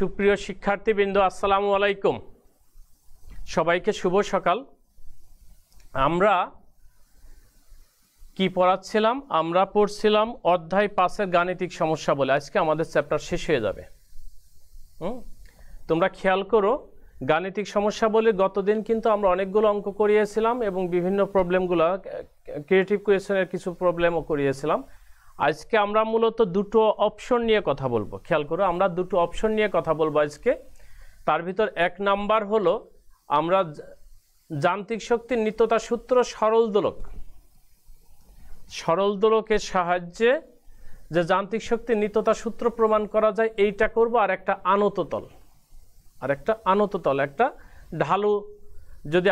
সুপ্রিয় শিক্ষার্থীবৃন্দ, আসসালামু আলাইকুম। সবাইকে শুভ সকাল। আমরা কি পড়াচ্ছিলাম? আমরা পড়ছিলাম অধ্যায় 5-এর গাণিতিক সমস্যা বলে। আজকে আমাদের চ্যাপ্টার শেষ হয়ে যাবে। তোমরা খেয়াল করো, গাণিতিক সমস্যা বলে গতদিন কিন্তু আমরা অনেকগুলো অঙ্ক করিয়েছিলাম এবং বিভিন্ন প্রবলেমগুলো, ক্রিয়েটিভ কোয়েশনের কিছু প্রবলেমও করিয়েছিলাম। আজকে আমরা মূলত দুটো অপশন নিয়ে কথা বলবো। খেয়াল করো, আমরা দুটো অপশন নিয়ে কথা বলবো আজকে। তার ভিতর এক নাম্বার হলো আমরা যান্ত্রিক শক্তির নিত্যতা সূত্র সরল দোলকের সাহায্যে যে যান্ত্রিক শক্তির নিত্যতা সূত্র প্রমাণ করা যায় এইটা করব। আর একটা আনত তল, একটা ঢালু,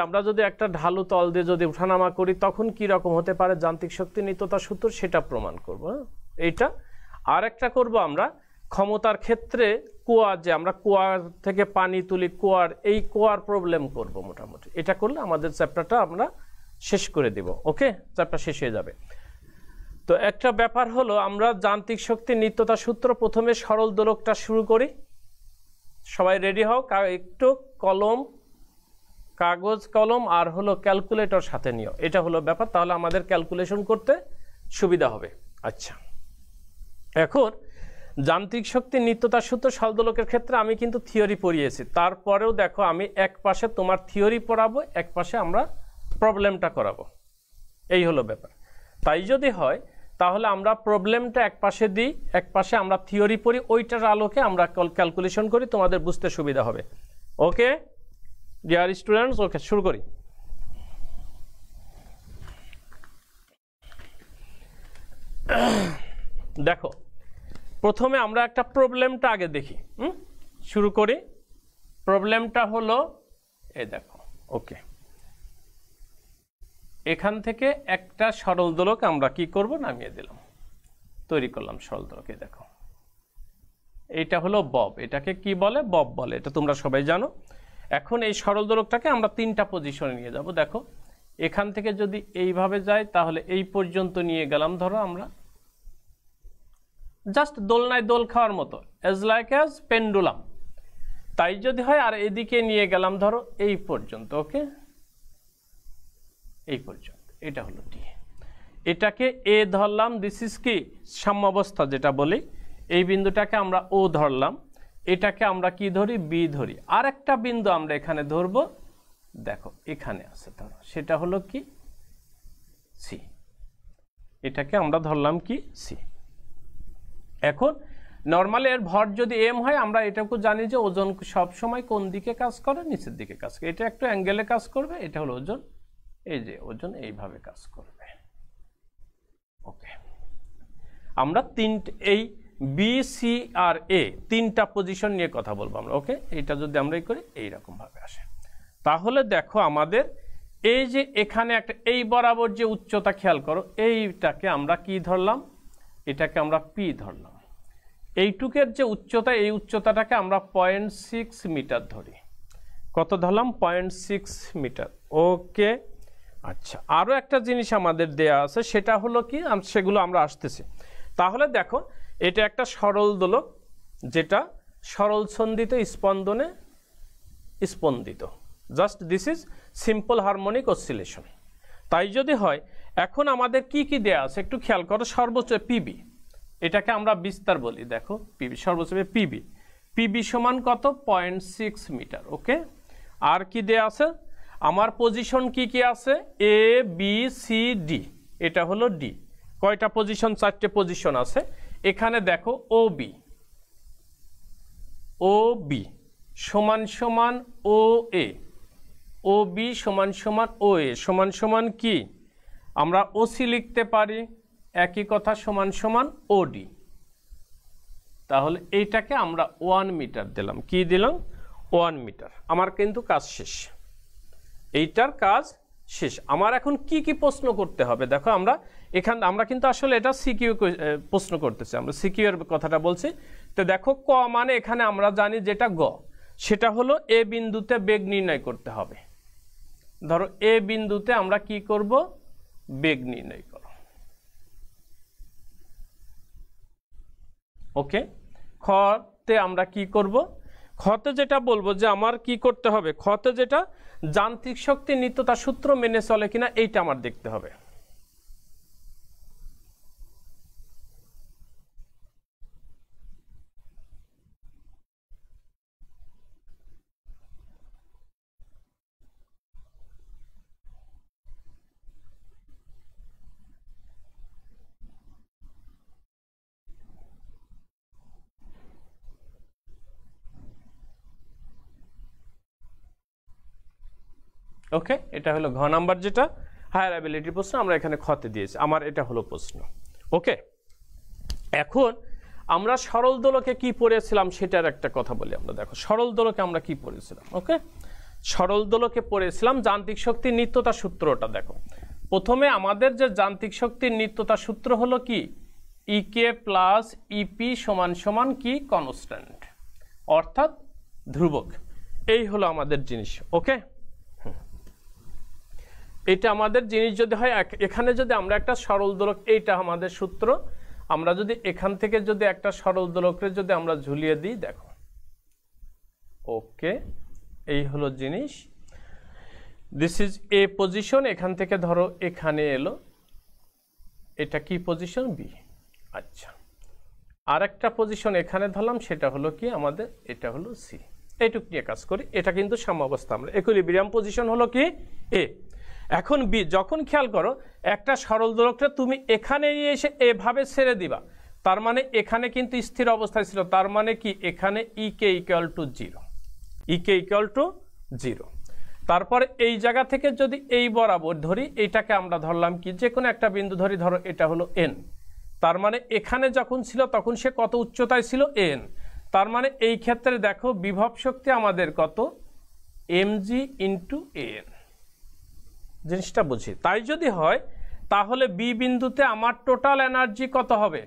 আমরা যদি একটা ঢালু তল দিয়ে যদি উঠানামা করি তখন কি রকম হতে পারে যান্ত্রিক শক্তির নিত্যতা সূত্র, সেটা প্রমাণ করব। এইটা আর একটা করব আমরা ক্ষমতার ক্ষেত্রে কুয়া, যে আমরা কুয়ার থেকে পানি তুলি, এই কুয়ার প্রবলেম করব মোটামুটি। এটা করলে আমাদের চ্যাপ্টারটা আমরা শেষ করে দেব। ওকে, চ্যাপ্টার শেষ হয়ে যাবে। তো একটা ব্যাপার হলো, আমরা যান্ত্রিক শক্তির নিত্যতা সূত্র প্রথমে সরল দোলকটা শুরু করি। সবাই রেডি হও, একটু কাগজ কলম আর হলো ক্যালকুলেটর সাথে নিও। এটা হলো ব্যাপার, তাহলে আমাদের ক্যালকুলেশন করতে সুবিধা হবে। আচ্ছা, এখন যান্ত্রিক শক্তির নিত্যতা সূত্র সরল দোলকের ক্ষেত্রে আমি কিন্তু থিওরি পড়িয়েছি। তারপরেও দেখো, আমি এক পাশে তোমার থিওরি পড়াবো, এক পাশে আমরা প্রবলেমটা করাবো। এই হলো ব্যাপার। তাই যদি হয় তাহলে আমরা প্রবলেমটা এক পাশে দিই, এক পাশে আমরা থিওরি পড়ি, ওইটার আলোকে আমরা ক্যালকুলেশন করি, তোমাদের বুঝতে সুবিধা হবে। ওকে ডিয়ার স্টুডেন্টস, ওকে শুরু করি। দেখো, প্রথমে আমরা একটা প্রবলেমটা আগে দেখি। শুরু করি। প্রবলেমটা হলো এই দেখো। ওকে, এখান থেকে একটা সরল দোলক আমরা কি করব, নামিয়ে দিলাম, তৈরি করলাম সরল দোলক। দেখো, এইটা হলো বব। এটাকে কি বলে? বব বলে। এটা তোমরা সবাই জানো। এখন এই সরল দোলকটাকে আমরা তিনটা পজিশনে নিয়ে যাব। দেখো, এখান থেকে যদি এইভাবে যায় তাহলে এই পর্যন্ত নিয়ে গেলাম। ধরো আমরা জাস্ট দোলনায় দোল খাওয়ার মতো, এজ লাইক এজ পেন্ডুলাম। তাই যদি হয়, আর এদিকে নিয়ে গেলাম ধরো এই পর্যন্ত। ওকে, এই পর্যন্ত। এটা হলো টি। এটাকে এ ধরলাম, দিস ইজ কি সাম্যাবস্থা যেটা বলি। এই বিন্দুটাকে আমরা ও ধরলাম, এটাকে আমরা কি ধরি? বি ধরি। আর একটা বিন্দু আমরা এখানে ধরব, দেখো এখানে আছে, ধরো সেটা হলো কি সি। এটাকে আমরা ধরলাম কি সি। এখন নর্মালি এর ভর যদি এম হয়, আমরা এটাকে জানি যে ওজন সব সময় কোন দিকে কাজ করে? নিচের দিকে কাজ করে। এটা একটু অ্যাঙ্গেলে কাজ করবে। এটা হলো ওজন। এই যে ওজন এইভাবে কাজ করবে। ওকে, আমরা এই বি, সি আর এ তিনটা পজিশন নিয়ে কথা বলবো আমরা। ওকে, এইটা যদি আমরা করি এইরকম ভাবে আসে, তাহলে দেখো আমাদের এই যে এখানে একটা এই বরাবর যে উচ্চতা, খেয়াল করো, এইটাকে আমরা কি ধরলাম? এটাকে আমরা পি ধরলাম। এইটুকের যে উচ্চতা, এই উচ্চতাটাকে আমরা 0.6 মিটার ধরি। কত ধরলাম? 0.6 মিটার। ওকে, আচ্ছা, আরও একটা জিনিস আমাদের দেয়া আছে, সেটা হলো কি, সেগুলো আমরা আসতেছি। তাহলে দেখো, এটা একটা সরল দোলক, যেটা সরল ছন্দিত স্পন্দনে স্পন্দিত। Just this is simple harmonic oscillation. তাই যদি হয়, এখন আমাদের কি কি দেয়া আছে একটু খেয়াল করো। সর্বোচ্চ পিবি, এটাকে আমরা বিস্তার বলি। দেখো পিবি, সর্বোচ্চ পিবি সমান কত? 0.6 মিটার। ওকে, আর কি দেয়া আছে? আমার পজিশন কি কি আছে? এ, বি, সি, ডি। এটা হলো ডি। কয়টা পজিশন? 4টে পজিশন আছে। এখানে দেখো ও বি সমান সমান ও এ, ও বি সমান সমান ও এ সমান সমান কি? আমরা ওসি লিখতে পারি। একই কথা, সমান সমান ও ডি। তাহলে এইটাকে আমরা 1 মিটার দিলাম। কি দিলাম? 1 মিটার। আমার কিন্তু কাজ শেষ, এইটার কাজ শেষ। আমার এখন কি কি প্রশ্ন করতে হবে? দেখো, আমরা কিন্তু আসলে এটা সিকিউ প্রশ্ন করতেছি, আমরা সিকিউ এর কথাটা বলছি। তো দেখো, ক মানে এখানে আমরা জানি যেটা গ, সেটা হলো এ বিন্দুতে বেগ নির্ণয় করতে হবে। ধরো এ বিন্দুতে আমরা কি করব? বেগ নির্ণয় করব। ওকে, খ তে আমরা কি করব? খতে যেটা বলবো যে আমার কি করতে হবে, খতে যেটা যান্ত্রিক শক্তির নিত্যতা সূত্র মেনে চলে কিনা এইটা আমার দেখতে হবে। ওকে, এটা হলো ঘ নাম্বার যেটা হায়ার অ্যাবিলিটি প্রশ্ন, আমরা এখানে খতে দিয়েছি, আমার এটা হলো প্রশ্ন। ওকে, এখন আমরা সরল দোলকে কি পড়েছিলাম সেটার একটা কথা বলি আমরা। দেখো সরল দোলকে আমরা কি পড়েছিলাম। ওকে, সরল দোলকে পড়েছিলাম যান্ত্রিক শক্তির নিত্যতা সূত্রটা। দেখো প্রথমে আমাদের যে যান্ত্রিক শক্তির নিত্যতা সূত্র হলো কি, ইকে প্লাস ইপি সমান সমান কি কনস্ট্যান্ট, অর্থাৎ ধ্রুবক। এই হলো আমাদের জিনিস। ওকে, এটা আমাদের জিনিস যদি হয়, এখানে যদি আমরা একটা সরল দোলক, এইটা আমাদের সূত্র, আমরা যদি এখান থেকে যদি একটা সরল দোলকের যদি আমরা ঝুলিয়ে দিই, দেখো ওকে এই হলো জিনিস, দিস ইজ এ পজিশন, এখান থেকে ধরো এখানে এলো, এটা কি পজিশন বি। আচ্ছা, আর একটা পজিশন এখানে ধরলাম, সেটা হলো কি আমাদের, এটা হলো সি। এইটুক নিয়ে কাজ করি, এটা কিন্তু সাম্যাবস্থা, আমরা ইকুইলিব্রিয়াম পজিশন হলো কি এ। এখন বি, যখন খেয়াল করো একটা সরল দোলকটা তুমি এখানে নিয়ে এসে এভাবে ছেড়ে দিবা, তার মানে এখানে কিন্তু স্থির অবস্থায় ছিল, তার মানে কি এখানে ইকে equal to 0, E K equal to 0। তারপরে এই জায়গা থেকে যদি এই বরাবর ধরি, এইটাকে আমরা ধরলাম কি, যে কোনো একটা বিন্দু ধরি, ধরো এটা হলো এন, তার মানে এখানে যখন ছিল তখন সে কত উচ্চতায় ছিল, এন। তার মানে এই ক্ষেত্রে দেখো বিভব শক্তি আমাদের কত, mg ইন্টু এন। জিনিসটা বুঝি, তাই যদি হয় তাহলে বি বিন্দুতে আমার টোটাল এনার্জি কত হবে,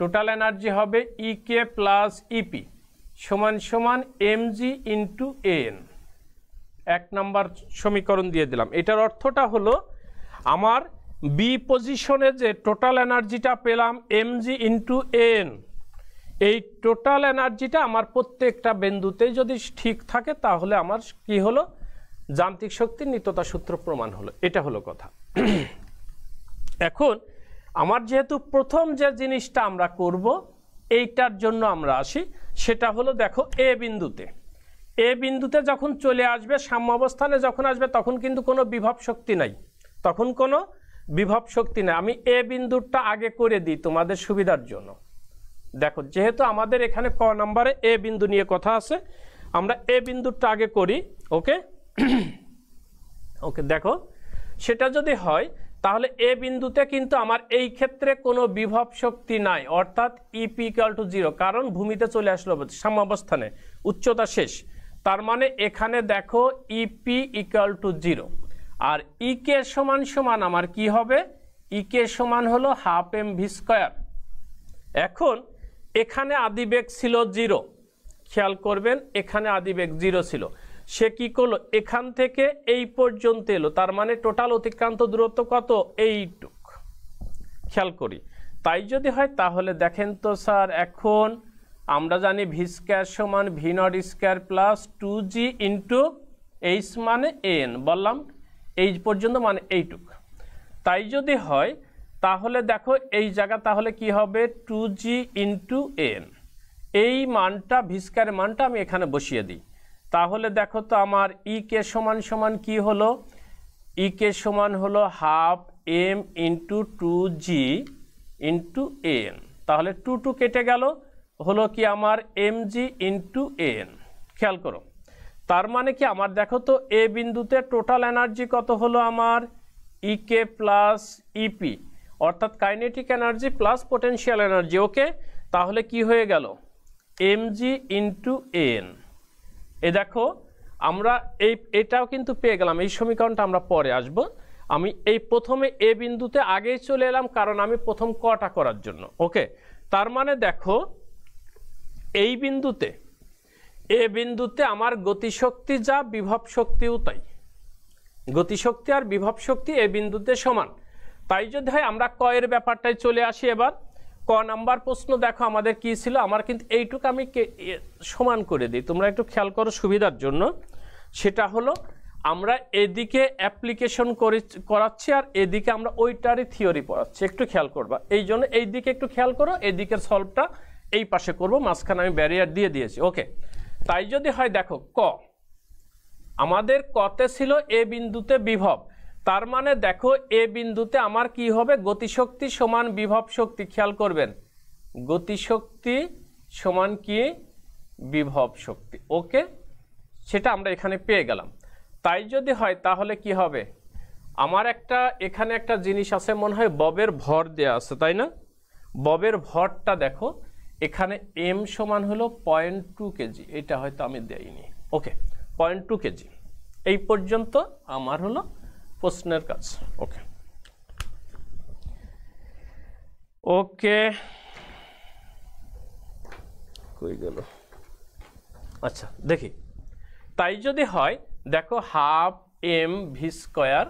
টোটাল এনার্জি হবে ইকে প্লাস ইপি সমান সমান mg ইন্টু এন। এক নাম্বার সমীকরণ দিয়ে দিলাম। এটার অর্থটা হলো আমার বি পজিশনে যে টোটাল এনার্জিটা পেলাম mg ইন্টু এন, এই টোটাল এনার্জিটা আমার প্রত্যেকটা বিন্দুতেই যদি ঠিক থাকে তাহলে আমার কি হলো, যান্ত্রিক শক্তির নিত্যতা সূত্র প্রমাণ হলো। এটা হলো কথা। এখন আমার যেহেতু প্রথম যে জিনিসটা আমরা করব, এইটার জন্য আমরা আসি, সেটা হলো দেখো এ বিন্দুতে, এ বিন্দুতে যখন চলে আসবে, সাম্যাবস্থানে যখন আসবে, তখন কিন্তু কোনো বিভব শক্তি নাই, তখন কোনো বিভব শক্তি নেই। আমি এ বিন্দুটা আগে করে দিই তোমাদের সুবিধার জন্য। দেখো যেহেতু আমাদের এখানে ক নম্বরে এ বিন্দু নিয়ে কথা আছে, আমরা এ বিন্দুটা আগে করি। ওকে ওকে, দেখো সেটা যদি হয় তাহলে এ বিন্দুতে কিন্তু আমার এই ক্ষেত্রে কোনো বিভব শক্তি নাই, অর্থাৎ ইপি ইকুয়াল টু 0, কারণ ভূমিতে চলে আসলো সাম্যাবস্থানে, উচ্চতা শেষ। তার মানে এখানে দেখো ইপি ইকুয়াল টু 0, আর ইকে সমান সমান আমার কি হবে, ইকে সমান হলো হাফ mv স্কয়ার। এখন এখানে আদিবেগ ছিল 0, খেয়াল করবেন এখানে আদিবেগ 0 ছিল, সে কি করলো এখান থেকে এই পর্যন্ত এলো, তার মানে টোটাল অতিক্রান্ত দূরত্ব কত, এইটুক। খেয়াল করি, তাই যদি হয় তাহলে দেখেন তো স্যার, এখন আমরা জানি ভি স্কয়ার সমান V naught square plus 2g into H মানে এন, বললাম এই পর্যন্ত মানে এইটুক। তাই যদি হয় তাহলে দেখো এই জায়গা তাহলে কি হবে, 2g ইন্টু এন, এই মানটা ভি স্কয়ারের মানটা আমি এখানে বসিয়ে দিই। তাহলে দেখো তো আমার ই কে সমান সমান কি হলো, ই কে সমান হলো half M into 2g into N, তাহলে 2 কেটে গেল, হলো কি আমার mg ইন্টু এন। খেয়াল করো, তার মানে কি আমার দেখো তো এ বিন্দুতে টোটাল এনার্জি কত হলো আমার, ইকে প্লাস ইপি, অর্থাৎ kinetic energy plus potential energy. Okay, তাহলে কি হয়ে গেল, mg ইন্টু এন। এ দেখো আমরা এটাও কিন্তু পেয়ে গেলাম, এই সমীকরণটা আমরা পরে আসব। আমি এই প্রথমে এ বিন্দুতে আগেই চলে এলাম, কারণ আমি প্রথম কটা করার জন্য। ওকে, তার মানে দেখো এই বিন্দুতে, এ বিন্দুতে আমার গতিশক্তি যা, বিভব শক্তিও তাই, গতিশক্তি আর বিভব শক্তি এ বিন্দুতে সমান। তাই যদি হয় আমরা ক এর ব্যাপারটাই চলে আসি এবার। ক নাম্বার প্রশ্ন দেখো আমাদের কি ছিল, আমার কিন্তু এইটুকু আমি সমান করে দিই, তোমরা একটু খেয়াল করো সুবিধার জন্য। সেটা হলো আমরা এদিকে অ্যাপ্লিকেশন করাচ্ছি আর এদিকে আমরা ওইটারই থিওরি পড়াচ্ছি, একটু খেয়াল করবা। এই জন্য এই দিকে একটু খেয়াল করো, এদিকের সলভটা এই পাশে করব, মাঝখানে আমি ব্যারিয়ার দিয়ে দিয়েছি। ওকে, তাই যদি হয় দেখো ক আমাদের কতে ছিল এ বিন্দুতে বিভব, তার মানে দেখো এ বিন্দুতে আমার কি হবে, গতিশক্তি সমান বিভব শক্তি। খেয়াল করবেন, গতিশক্তি সমান কি বিভব শক্তি। ওকে, সেটা আমরা এখানে পেয়ে গেলাম। তাই যদি হয় তাহলে কি হবে, আমার একটা এখানে একটা জিনিস আছে মনে হয়, ববের ভর দেয়া আছে তাই না? ববের ভরটা দেখো এখানে এম সমান হলো 0.2 কেজি, এটা হয়তো আমি দেইনি। ওকে, 0.2 কেজি। এই পর্যন্ত আমার হলো প্রশ্নের কাজ। ওকে ওকে, কই গেল? আচ্ছা দেখি, তাই যদি হয় দেখো হাফ এম ভি স্কয়ার,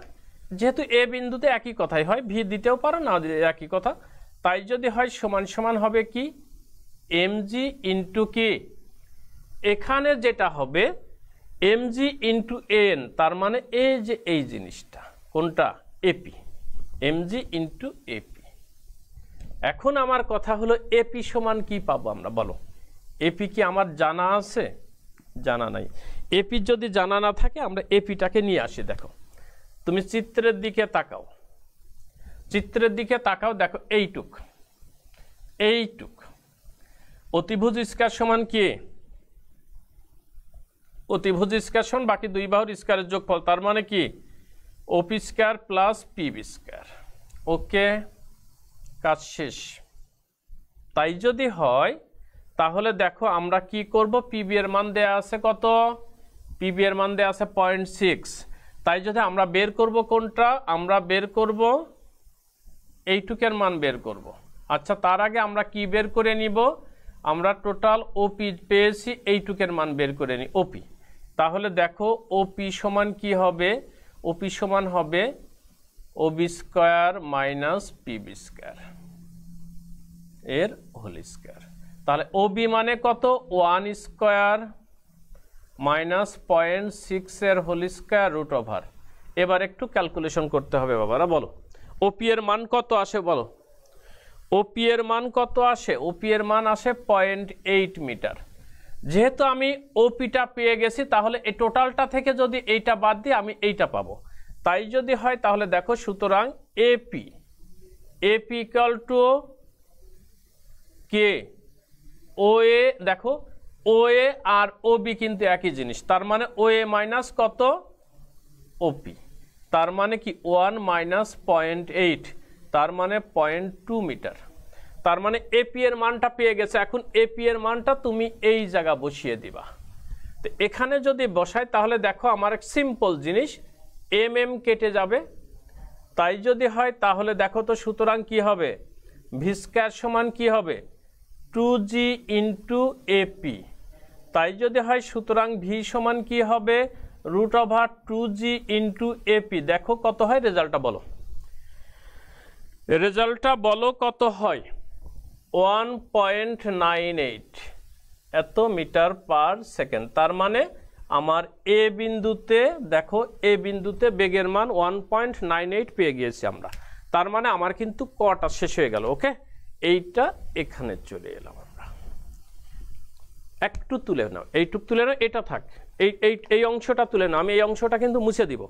যেহেতু এ বিন্দুতে একই কথাই হয়, ভি দিতেও পারো না দিতে একই কথা। তাই যদি হয় সমান সমান হবে কি এম জি ইন্টু কি, এখানে যেটা হবে এম জি ইন্টু এন, তার মানে এই যে এই জিনিসটা কোনটা, AP, M G into AP. এখন আমার কথা হলো এপি সমান কি পাবো আমরা, বলো? এপি কি আমার জানা আছে? জানা নাই। এপি যদি জানা না থাকে আমরা এপিটাকে নিয়ে আসি। দেখো তুমি চিত্রের দিকে তাকাও, চিত্রের দিকে তাকাও, দেখো এইটুক এইটুক অতিভুজ স্কয়ার সমান কি, অতিভুজ স্কয়ার সমান বাকি দুই বাহুর স্কয়ারের যোগফল, তার মানে কি ওপি স্কয়ার প্লাস পিবি স্কয়ার। ওকে, কাজ শেষ। তাই যদি হয় তাহলে দেখো আমরা কি করব, পিবি এর মান দেয়া আছে কত, পিবি এর মান দেয়া আছে 0.6। তাই যদি আমরা বের করব কোনটা, আমরা বের করব এইটুকের মান বের করব। আচ্ছা তার আগে আমরা কি বের করে নিব, আমরা টোটাল ওপি পেয়েছি, এইটুকের মান বের করে নিই ওপি। তাহলে দেখো ওপি সমান কি হবে, ওপি সমান হবে OB square minus PB square এর হোল স্কয়ার। তাহলে ওবি মানে কত, 1 স্কয়ার মাইনাস 0.6 এর হোল স্কয়ার রুট ওভার। এবার একটু ক্যালকুলেশন করতে হবে বাবারা, বলো ওপি এর মান কত আসে, বলো ওপি এর মান কত আসে? ওপি এর মান আসে 0.8 মিটার। যেহেতু আমি ওপিটা পেয়ে গেছি, তাহলে এই টোটালটা থেকে যদি এইটা বাদ দিই আমি এইটা পাবো। তাই যদি হয় তাহলে দেখো, সুতরাং এপি, এপি ইকুয়াল টু কে ও এ, দেখো ও এ আর ওবি কিন্তু একই জিনিস, তার মানে ও এ মাইনাস কত ওপি, তার মানে কি 1 মাইনাস 0.8, তার মানে 0.2 মিটার। তার মানে এপি এর মানটা পেয়ে গেছে। এখন এপি এর মানটা তুমি এই জায়গা বসিয়ে দিবা। তো এখানে যদি বসাই তাহলে দেখো আমার এক সিম্পল জিনিস, এম এম কেটে যাবে। তাই যদি হয় তাহলে দেখো তো, সুতরাং কি হবে, ভি স্কয়ার সমান কি হবে 2g ইন্টু এপি। তাই যদি হয় সুতরাং ভি সমান কি হবে root over 2g into AP. দেখো কত হয় রেজাল্টটা বলো, রেজাল্টটা বলো কত হয়, 1.98 এত মিটার পার সেকেন্ড। তার মানে আমার এ বিন্দুতে দেখো, এ বিন্দুতে বেগের মান 1.98 পেয়ে গিয়েছি আমরা। তার মানে আমার কিন্তু কটা শেষ হয়ে গেল। ওকে, এইটা এখানে চলে এলাম আমরা। একটু তুলে নাও, এইটুক তুলে নাও, এটা থাক, এই অংশটা তুলে নাও, আমি এই অংশটা কিন্তু মুছে দিব।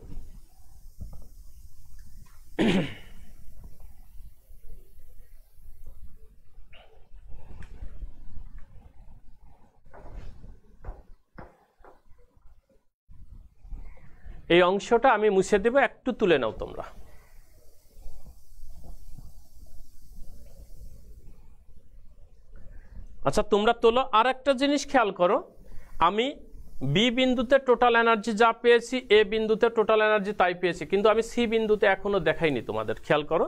এই অংশটা আমি মুছে দেব, একটু তুলে নাও তোমরা। আচ্ছা তোমরা তোলো। আর একটা জিনিস খেয়াল করো, আমি বি বিন্দুতে টোটাল এনার্জি যা পেয়েছি, এ বিন্দুতে টোটাল এনার্জি তাই পেয়েছি, কিন্তু আমি সি বিন্দুতে এখনো দেখাইনি তোমাদের। খেয়াল করো,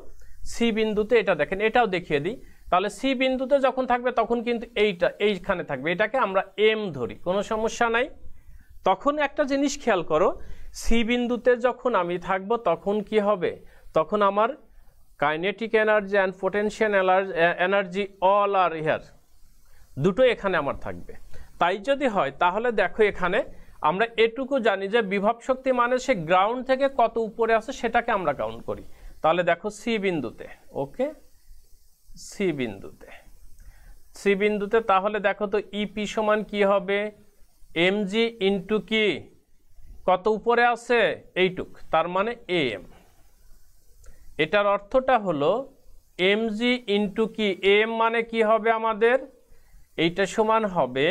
সি বিন্দুতে এটা দেখেন, এটাও দেখিয়ে দিই। তাহলে সি বিন্দুতে যখন থাকবে তখন কিন্তু এইখানে থাকবে, এটাকে আমরা এম ধরি, কোনো সমস্যা নাই। তখন একটা জিনিস খেয়াল করো, সি বিন্দুতে যখন আমি থাকবো তখন কি হবে, তখন আমার kinetic energy and potential energy all R here, দুটো এখানে আমার থাকবে। তাই যদি হয় তাহলে দেখো এখানে আমরা এটুকু জানি যে বিভব শক্তি মানে সে গ্রাউন্ড থেকে কত উপরে আছে সেটাকে আমরা কাউন্ট করি। তাহলে দেখো সি বিন্দুতে, ওকে, সি বিন্দুতে তাহলে দেখো তো ইপি সমান কি হবে, এমজি ইন্টু কি কত উপরে আছে এইটুক, তার মানে এম। এটার অর্থটা হলো এমজি ইন্টু কি এম মানে কি হবে আমাদের, এইটা সমান হবে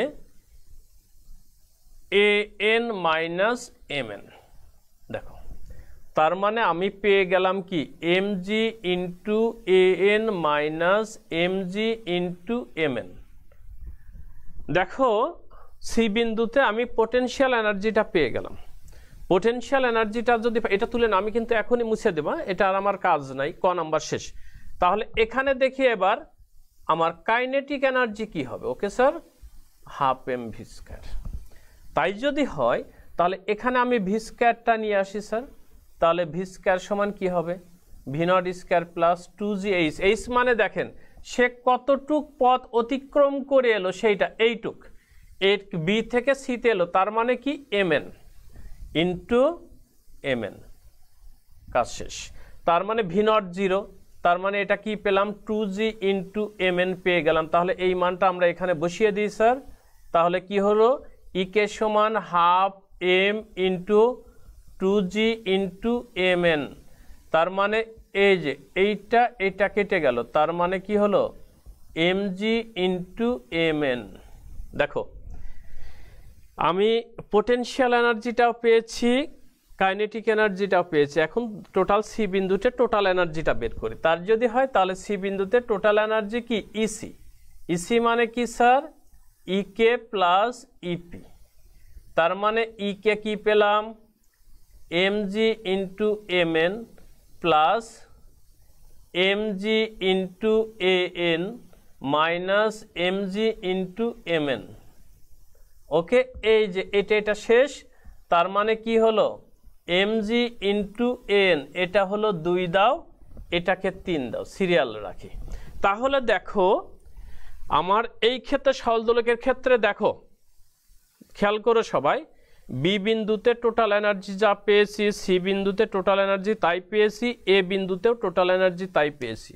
A N minus M N. দেখো তার মানে আমি পেয়ে গেলাম কি MG into A N minus MG into M N. দেখো সি বিন্দুতে আমি পোটেনশিয়াল এনার্জিটা পেয়ে গেলাম। পোটেনশিয়াল এনার্জিটা যদি এটা তুলে না, আমি কিন্তু এখনই মুছে দেবো, এটা আর আমার কাজ নাই, ক নাম্বার শেষ। তাহলে এখানে দেখি এবার আমার কাইনেটিক এনার্জি কি হবে, okay sir, half M V square. তাই যদি হয় তাহলে এখানে আমি ভি স্কয়ারটা নিয়ে আসি স্যার, তাহলে ভি স্কয়ার সমান কি হবে, V naught square plus 2gh। H মানে দেখেন সে কতটুক পথ অতিক্রম করে এলো সেইটা, এইটুক, এর বি থেকে সিতে এলো, তার মানে কি M N into M N, কাজ শেষ। তার মানে ভি নট 0, তার মানে এটা কি পেলাম 2g ইন্টু এম এন পেয়ে গেলাম। তাহলে এই মানটা আমরা এখানে বসিয়ে দিই স্যার, তাহলে কি হলো ইকে সমান half M into 2g into M N, তার মানে এই যে এইটা কেটে গেল, তার মানে কি হলো mg ইন্টু এম এন। দেখো আমি পোটেনশিয়াল এনার্জিটাও পেয়েছি, কাইনেটিক এনার্জিটাও পেয়েছি। এখন টোটাল সি বিন্দুতে টোটাল এনার্জিটা বের করি। তার যদি হয় তাহলে সি বিন্দুতে টোটাল এনার্জি কি ইসি, ইসি মানে কি স্যার ইকে প্লাস ইপি, তার মানে ইকে কি পেলাম M G into M N plus M G into A N minus MG into M N. Okay, এই যে এটা শেষ, তার মানে কি হলো এমজি ইন্টু এন, এটা হলো 2 দাও, এটাকে 3 দাও, সিরিয়াল রাখি। তাহলে দেখো আমার এই ক্ষেত্রে সরল দোলকের ক্ষেত্রে দেখো খেয়াল করো সবাই, বি বিন্দুতে টোটাল এনার্জি যা পেয়েছি, সি বিন্দুতে টোটাল এনার্জি তাই পেয়েছি, এ বিন্দুতেও টোটাল এনার্জি তাই পেয়েছি।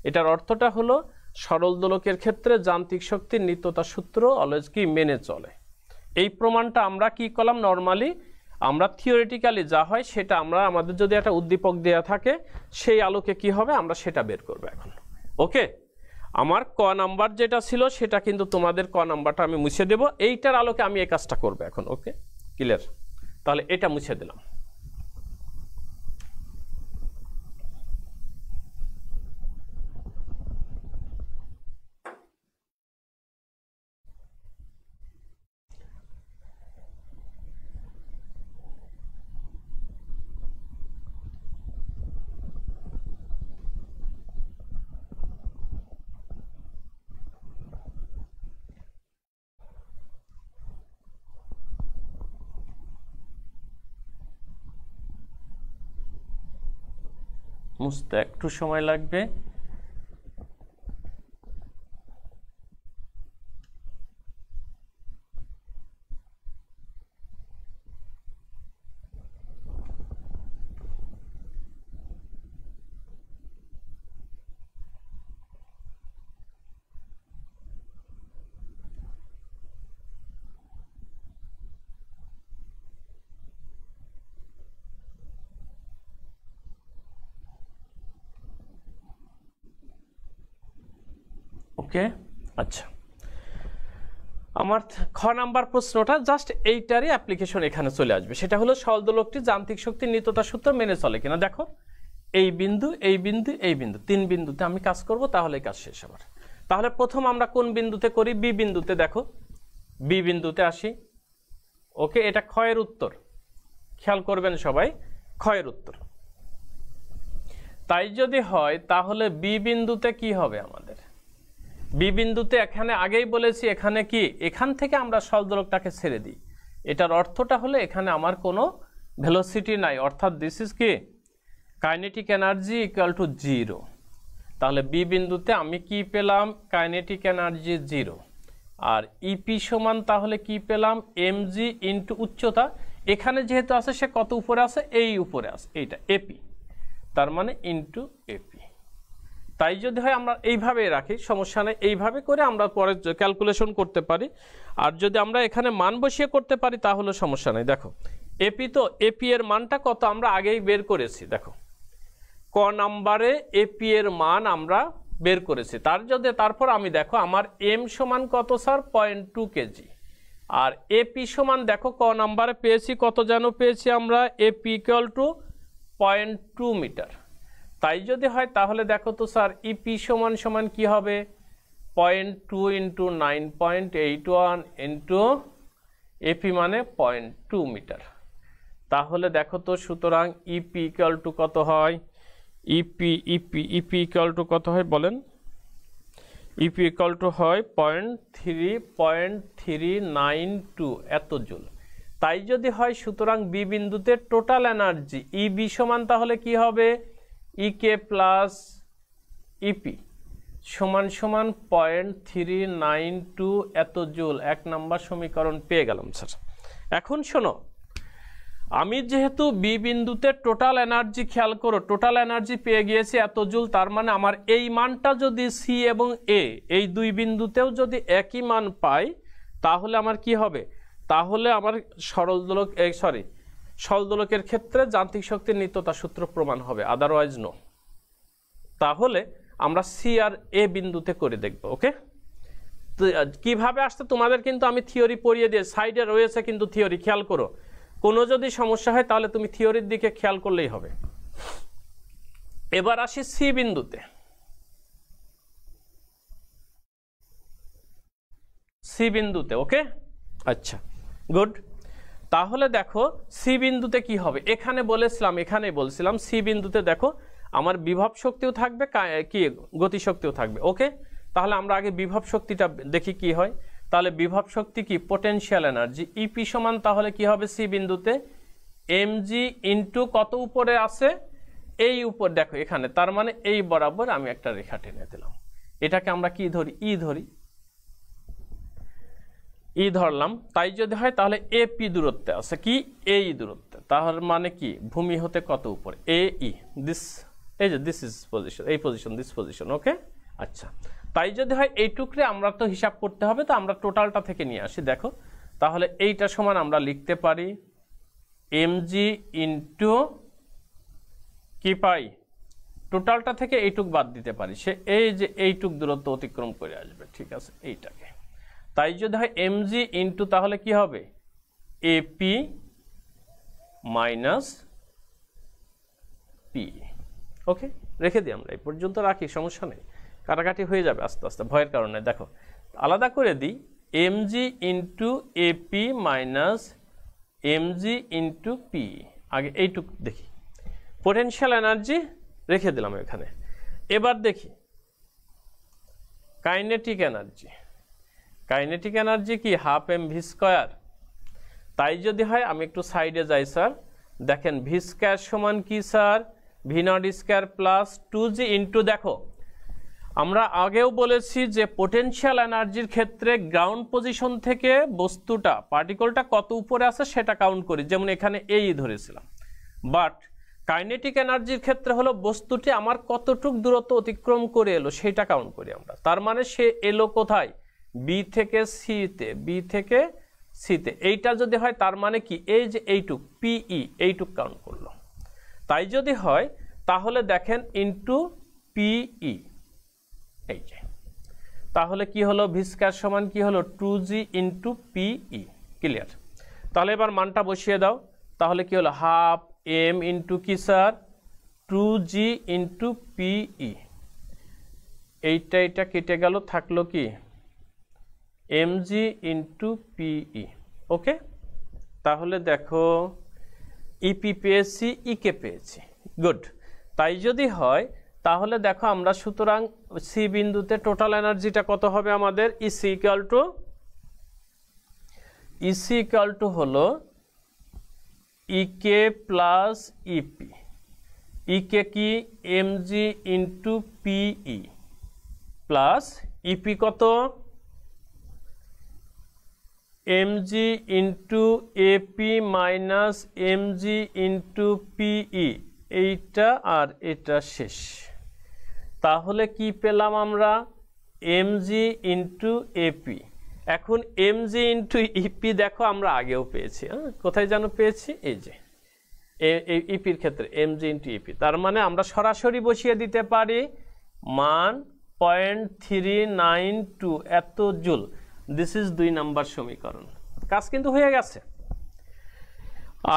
এটার অর্থটা হলো সরল দোলকের ক্ষেত্রে যান্ত্রিক শক্তির নিত্যতা সূত্র অলওয়েজ কি মেনে চলে। এই প্রমাণটা আমরা কি করলাম, নর্মালি আমরা থিওরিটিক্যালি যা হয় সেটা আমরা আমাদের যদি একটা উদ্দীপক দেয়া থাকে সেই আলোকে কি হবে আমরা সেটা বের করব এখন। ওকে, আমার ক নাম্বার যেটা ছিল সেটা কিন্তু তোমাদের ক নাম্বারটা আমি মুছে দেব, এইটার আলোকে আমি এই কাজটা করব এখন। ওকে, ক্লিয়ার? তাহলে এটা মুছে দিলাম। মুছতে একটু সময় লাগবে। ওকে, আচ্ছা, আমার খ নাম্বার প্রশ্নটা জাস্ট এইটারই অ্যাপ্লিকেশন এখানে চলে আসবে, সেটা হলো সরল দোলকটি যান্ত্রিক শক্তির নিত্যতা সূত্র মেনে চলে কিনা। দেখো এই বিন্দু, এই বিন্দু, এই বিন্দু, 3 বিন্দুতে আমি কাজ করব, তাহলে কাজ শেষ আমার। তাহলে প্রথম আমরা কোন বিন্দুতে করি, বি বিন্দুতে। দেখো বি বিন্দুতে আসি। ওকে, এটা ক্ষয়ের উত্তর, খেয়াল করবেন সবাই, ক্ষয়ের উত্তর। তাই যদি হয় তাহলে বি বিন্দুতে কি হবে আমাদের, বি বিন্দুতে এখানে আগেই বলেছি এখানে কি এখান থেকে আমরা সরল দোলকটাকে ছেড়ে দিই। এটার অর্থটা হলো এখানে আমার কোনো ভেলোসিটি নাই, অর্থাৎ দিস ইজ কি কাইনেটিক এনার্জি ইকুয়াল টু 0। তাহলে বি বিন্দুতে আমি কি পেলাম, কাইনেটিক এনার্জি 0, আর ইপি সমান তাহলে কি পেলাম, এমজি ইন্টু উচ্চতা, এখানে যেহেতু আছে সে কত উপরে আছে, এই উপরে আছে, এইটা এপি, তার মানে ইন্টু এপি। তাই যদি হয় আমরা এইভাবে রাখি, সমস্যা নেই, এইভাবে করে আমরা পরে ক্যালকুলেশন করতে পারি। আর যদি আমরা এখানে মান বসিয়ে করতে পারি তাহলে সমস্যা নেই। দেখো এপি, তো এপি এর মানটা কত আমরা আগেই বের করেছি। দেখো ক নাম্বারে এপি এর মান আমরা বের করেছি। তারপর আমি দেখো আমার এম সমান কত স্যার, 0.2 কেজি, আর এপি সমান দেখো ক নাম্বারে পেয়েছি কত যেন পেয়েছি আমরা, এপি ইকুয়াল টু 0.2 মিটার। তাই যদি হয় তাহলে দেখো তো স্যার ইপি সমান সমান কি হবে, 0.2 ইন্টু 9.81 ইন্টু এপি মানে 0.2 মিটার। তাহলে দেখো তো, সুতরাং ইপি ইকুয়াল টু কত হয়, ইপি ইকুয়াল টু কত হয় বলেন, ইপি ইকুয়াল টু হয় 0.392 এত জুল। তাই যদি হয় সুতরাং বি বিন্দুতে টোটাল এনার্জি ইবি সমান তাহলে কি হবে, ইকে প্লাস ইপি সমান সমান 0.392 এত জুল। 1 নম্বর সমীকরণ পেয়ে গেলাম স্যার। এখন শোনো, আমি যেহেতু বি বিন্দুতে টোটাল এনার্জি, খেয়াল করো টোটাল এনার্জি পেয়ে গিয়েছি এত জুল, তার মানে আমার এই মানটা যদি সি এবং এ এই দুই বিন্দুতেও যদি একই মান পাই তাহলে আমার কি হবে, তাহলে আমার সরলদোলকের ক্ষেত্রে যান্ত্রিক শক্তির নিত্যতা সূত্র প্রমাণ হবে, আদারওয়াইজ নো। তাহলে আমরা সি আর এ বিন্দুতে করে দেখব। ওকে, তো কিভাবে আসতে তোমাদের কিন্তু আমি থিওরি পড়িয়ে দিয়ে, সাইডে রয়েছে কিন্তু থিওরি, খেয়াল করো, কোনো যদি সমস্যা হয় তাহলে তুমি থিওরির দিকে খেয়াল করলেই হবে। এবার আসি সি বিন্দুতে। সি বিন্দুতে ওকে, আচ্ছা গুড। তাহলে দেখো সি বিন্দুতে কি হবে, এখানেই বলছিলাম সি বিন্দুতে দেখো আমার বিভব শক্তিও থাকবে, কি গতিশক্তিও থাকবে। ওকে, তাহলে আমরা আগে বিভব শক্তিটা দেখি কি হয়। তাহলে বিভব শক্তি কি, পোটেনশিয়াল এনার্জি, ইপি সমান তাহলে কি হবে সি বিন্দুতে, এমজি ইন্টু কত উপরে আছে, এই উপর দেখো এখানে, তার মানে এই বরাবর আমি একটা রেখা টেনে দিলাম, এটাকে আমরা কি ধরি, ই ধরলাম। তাই যদি হয় তাহলে এপি দূরত্বে আছে, কি এই দূরত্বে, তাহলে মানে কি ভূমি হতে কত উপরে, এ ই, দিস, এই যে দিস ইজ পজিশন, এই পজিশন, দিস পজিশন। ওকে, আচ্ছা, তাই যদি হয় এইটুকরে আমরা তো হিসাব করতে হবে, তো আমরা টোটালটা থেকে নিয়ে আসি। দেখো তাহলে এইটা সমান আমরা লিখতে পারি এমজি ইন্টু কি পাই, টোটালটা থেকে এইটুক বাদ দিতে পারি, সে এই যে এইটুক দূরত্ব অতিক্রম করে আসবে, ঠিক আছে, এইটাকে। তাই যদি হয় এমজি ইন্টু তাহলে কি হবে, এপি মাইনাস পি। ওকে, রেখে দিই আমরা, এই পর্যন্ত রাখি, সমস্যা নেই, কাটাকাটি হয়ে যাবে আস্তে আস্তে, ভয়ের কারণে। দেখো আলাদা করে দিই, MG into AP minus MG into P. আগে এইটুক দেখি, পোটেনশিয়াল এনার্জি রেখে দিলাম এখানে। এবার দেখি কাইনেটিক এনার্জি, কাইনেটিক এনার্জি কি হাফ এম ভি স্কয়ার। তাই যদি হয় আমি একটু সাইডে যাই স্যার, দেখেন ভি স্কয়ার সমান কি sir, V naught square plus 2g into, দেখো আমরা আগেও বলেছি যে পোটেনশিয়াল এনার্জির ক্ষেত্রে গ্রাউন্ড পজিশন থেকে বস্তুটা, পার্টিকলটা কত উপরে আছে সেটা কাউন্ট করি, যেমন এখানে এই ধরেছিলাম। বাট কাইনেটিক এনার্জির ক্ষেত্রে হলো বস্তুটি আমার কতটুক দূরত্ব অতিক্রম করে এলো সেটা কাউন্ট করি আমরা। তার মানে সে এলো কোথায়, বি থেকে সিতে, বি থেকে সিতে, এইটা যদি হয় তার মানে কি এই যে এইটুক পিই, এইটুক কাউন্ট করলো। তাই যদি হয় তাহলে দেখেন ইন্টু পিই, এই যে, তাহলে কি হলো ভি স্কয়ার সমান কি হলো 2g ইন্টু পিই। ক্লিয়ার? তাহলে এবার মানটা বসিয়ে দাও, তাহলে কি হলো হাফ এম ইন্টু কি স্যার, 2g ইন্টু পিই। এইটা কেটে গেল, থাকলো কি mg ইন্টু পিই। ওকে, তাহলে দেখো ইপি পেয়েছি, ইকে পেয়েছি, গুড। তাই যদি হয় তাহলে দেখো আমরা সুতরাং সি বিন্দুতে টোটাল এনার্জিটা কত হবে আমাদের, ইসি ইকুয়াল টু হলো ইকে প্লাস ইপি ই কে কি MG into P E plus E P কত M G into AP minus MG into P E, এইটা আর এটা শেষ। তাহলে কি পেলাম আমরা এমজি ইন্টু এপি। এখন এমজি ইন্টু ইপি দেখো আমরা আগেও পেয়েছি, কোথায় যেন পেয়েছি, এই যে ইপির ক্ষেত্রে এমজি ইন্টু ইপি। তার মানে আমরা সরাসরি বসিয়ে দিতে পারি মান 0.392 এত জুল। দিস ইজ 2 নাম্বার সমীকরণ। কাজ কিন্তু হয়ে গেছে।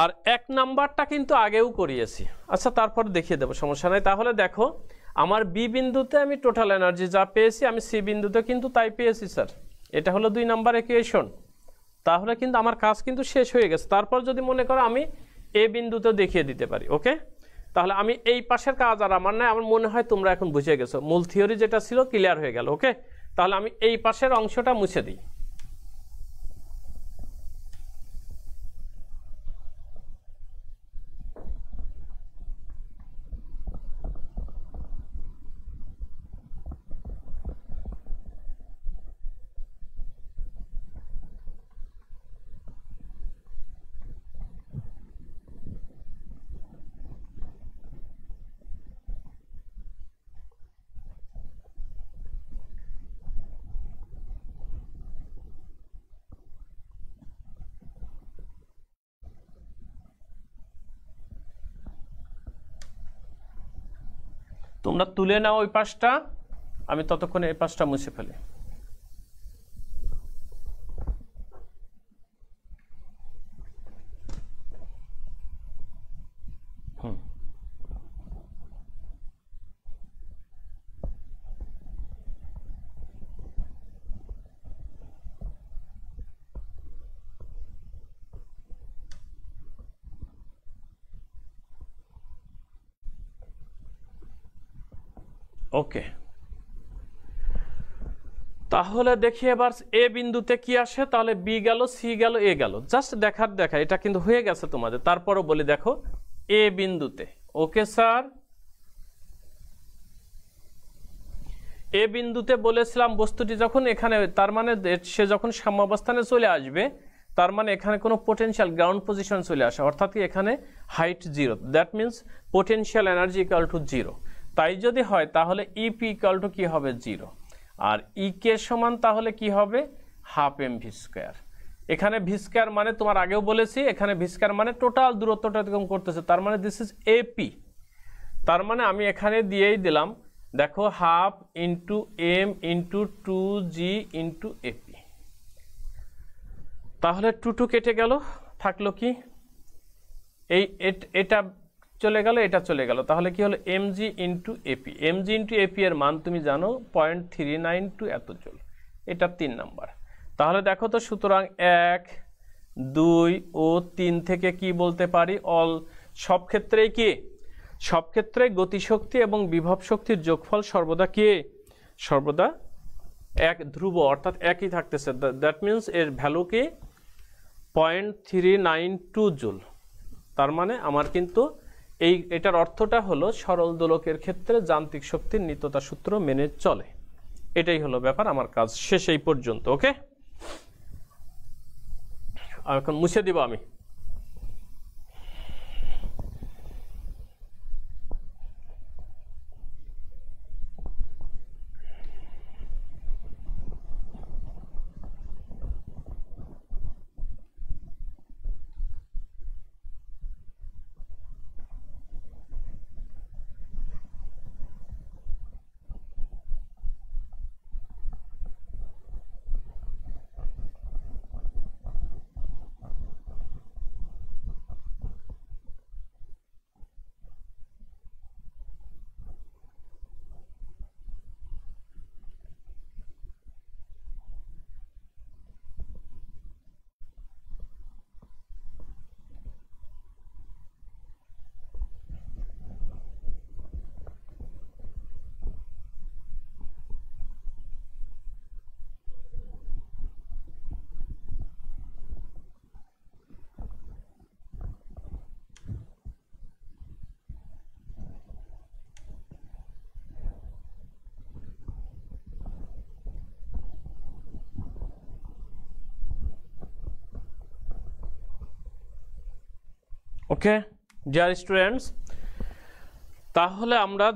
আর 1 নাম্বারটা কিন্তু আগেও করিয়েছি। আচ্ছা তারপর দেখিয়ে দেবো, সমস্যা নাই। তাহলে দেখো আমার বি বিন্দুতে আমি টোটাল এনার্জি যা পেয়েছি আমি সি বিন্দুতে কিন্তু তাই পেয়েছি স্যার। এটা হলো 2 নাম্বার ইকুয়েশন। তাহলে কিন্তু আমার কাজ কিন্তু শেষ হয়ে গেছে। তারপর যদি মনে করো আমি এ বিন্দুতে দেখিয়ে দিতে পারি, ওকে। তাহলে আমি এই পাশের কাজ আর আমার নাই, আমার মনে হয় তোমরা এখন বুঝে গেছো, মূল থিওরি যেটা ছিল ক্লিয়ার হয়ে গেল, ওকে। তাহলে আমি এই পাশের অংশটা মুছে দিই। তোমরা তুলে নাও ওই পাশটা, আমি ততক্ষণে এই পাশটা মুছে ফেলি। ওকে, তাহলে দেখি এবার এ বিন্দুতে কি আসে। তাহলে বি গেল, সি গেল, এ গেল, জাস্ট দেখা এটা কিন্তু হয়ে গেছে তোমাদের। তারপরও বলি দেখো এ বিন্দুতে, ওকে স্যার, এ বিন্দুতে বলেছিলাম বস্তুটি যখন এখানে, তার মানে সে যখন সাম্যাবস্থানে চলে আসবে, তার মানে এখানে কোনো পোটেনশিয়াল গ্রাউন্ড পজিশন চলে আসে, অর্থাৎ এখানে height 0, that means potential energy equal to 0। তাই যদি হয় তাহলে ইপি ইকুয়াল টু কি হবে 0, আর ই কে সমান তাহলে কি হবে হাফ এম ভি স্কোয়ার। এখানে ভি স্কোয়ার মানে তোমার আগেও বলেছি, এখানে ভি স্কোয়ার মানে টোটাল দূরত্বটা এরকম করতেছে, তার মানে দিস ইজ এপি। তার মানে আমি এখানে দিয়েই দিলাম, দেখো half into M into 2g into AP. তাহলে 2 কেটে গেল, থাকলো কি এই এটা চলে গেল, এটা চলে গেল, তাহলে কি হলো MG into AP. MG into AP এর মান তুমি জানো 0.392 এত জুল, এটা 3 নাম্বার। তাহলে দেখো তো, সুতরাং 1, 2 ও 3 থেকে কি বলতে পারি, অল সব ক্ষেত্রেই কি, সব ক্ষেত্রে গতিশক্তি এবং বিভব শক্তির যোগফল সর্বদা কি, সর্বদা এক ধ্রুব, অর্থাৎ একই থাকতেছে। দ্যাট মিনস এর ভ্যালু কি 0.392 জুল। তার মানে আমার কিন্তু এটার অর্থটা হলো সরল দোলকের ক্ষেত্রে যান্ত্রিক শক্তির নিত্যতা সূত্র মেনে চলে। এটাই হলো ব্যাপার, আমার কাজ শেষ এই পর্যন্ত, ওকে। এখন মুছে দিব আমি। ওকে ডিয়ার স্টুডেন্টস, তাহলে আমরা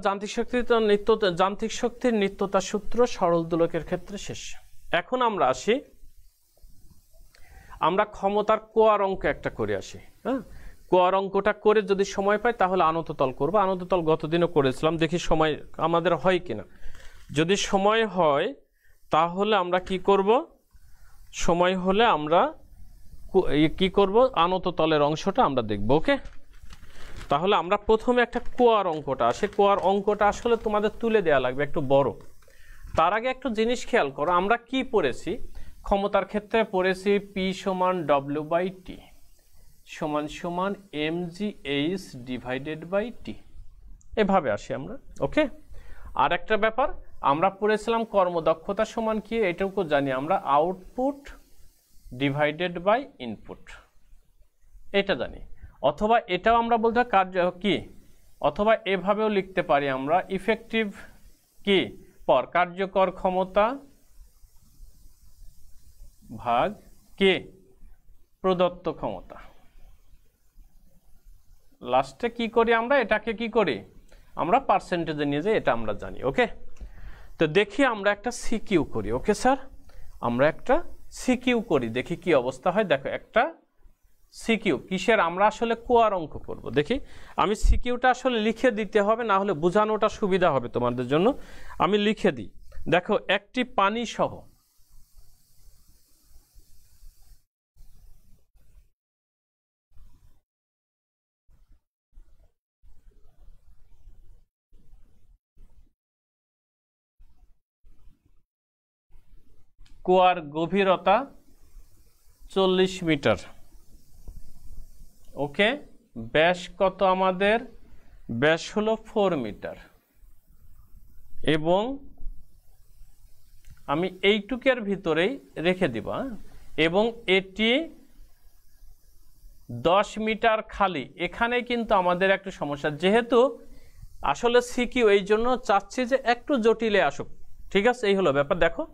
যান্ত্রিক শক্তির নিত্যতা সূত্র সরল দোলকের ক্ষেত্রে শেষ। এখন আমরা আসি, আমরা ক্ষমতার কোয়ার অঙ্ক একটা করে আসি। হ্যাঁ, কোয়ার অঙ্কটা করে যদি সময় পাই তাহলে আনততল করবো। আনততল গতদিনও করেছিলাম, দেখি সময় আমাদের হয় কিনা। যদি সময় হয় তাহলে আমরা কি করব, সময় হলে আমরা কি করব, আনততলের অংশটা আমরা দেখব। ওকে, তাহলে আমরা প্রথমে একটা কোয়ার অঙ্কটা আসে। কোয়ার অঙ্কটা আসলে তোমাদের তুলে দেওয়া লাগবে একটু বড়। তার আগে একটু জিনিস খেয়াল করো, আমরা কি পড়েছি ক্ষমতার ক্ষেত্রে? পড়েছি পি সমান ডব্লিউ বাই টি সমান সমান mgh ডিভাইডেড বাই টি, এভাবে আসি আমরা। ওকে, আর একটা ব্যাপার আমরা পড়েছিলাম কর্মদক্ষতা সমান কি, এটুকু জানি আমরা, আউটপুট ডিভাইডেড বাই ইনপুট, এটা জানি। অথবা এটাও আমরা বলতে হয় কার্য কি, অথবা এভাবেও লিখতে পারি আমরা, ইফেক্টিভ কি পর কার্যকর ক্ষমতা ভাগ কে প্রদত্ত ক্ষমতা। লাস্টে কি করি আমরা, এটাকে কি করি আমরা পার্সেন্টেজে নিয়ে যাই, এটা আমরা জানি। ওকে, তো দেখি আমরা একটা সিকিউ করি। ওকে স্যার, আমরা একটা সিকিউ করি, দেখি কি অবস্থা হয়। দেখো একটা সিকিউ কিসের, আমরা আসলে কোয়ার অঙ্ক করব। দেখি আমি সিকিউটা আসলে লিখে দিতে হবে, না হলে বোঝানোটা সুবিধা হবে তোমাদের জন্য। আমি লিখে দিই। দেখো একটি পানি সহ কুয়ার গভীরতা 40 মিটার। ওকে, ব্যাস কত আমাদের, ব্যাস হলো 4 মিটার, এবং আমি এইটুকের ভিতরেই রেখে দিব। এবং এটি 10 মিটার খালি। এখানে কিন্তু আমাদের একটু সমস্যা, যেহেতু আসলে সিকিউ এই জন্য চাচ্ছি যে একটু জটিলে আসুক। ঠিক আছে, এই হলো ব্যাপার। দেখো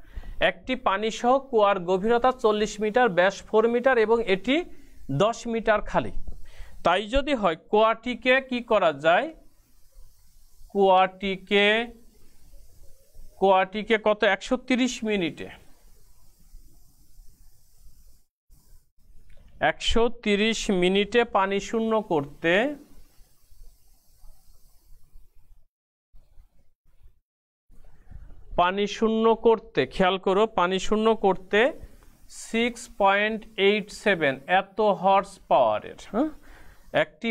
একটি পানি সহ কুয়ার গভীরতা 40 মিটার, ব্যাস 4 মিটার এবং এটি 10 মিটার খালি। তাই যদি হয় কুয়াটিকে কি করা যায়, কুয়াটিকে কত 130 মিনিটে 130 মিনিটে পানি শূন্য করতে খেয়াল করো, পানি শূন্য করতে 6.87 এত হর্স পাওয়ারের একটি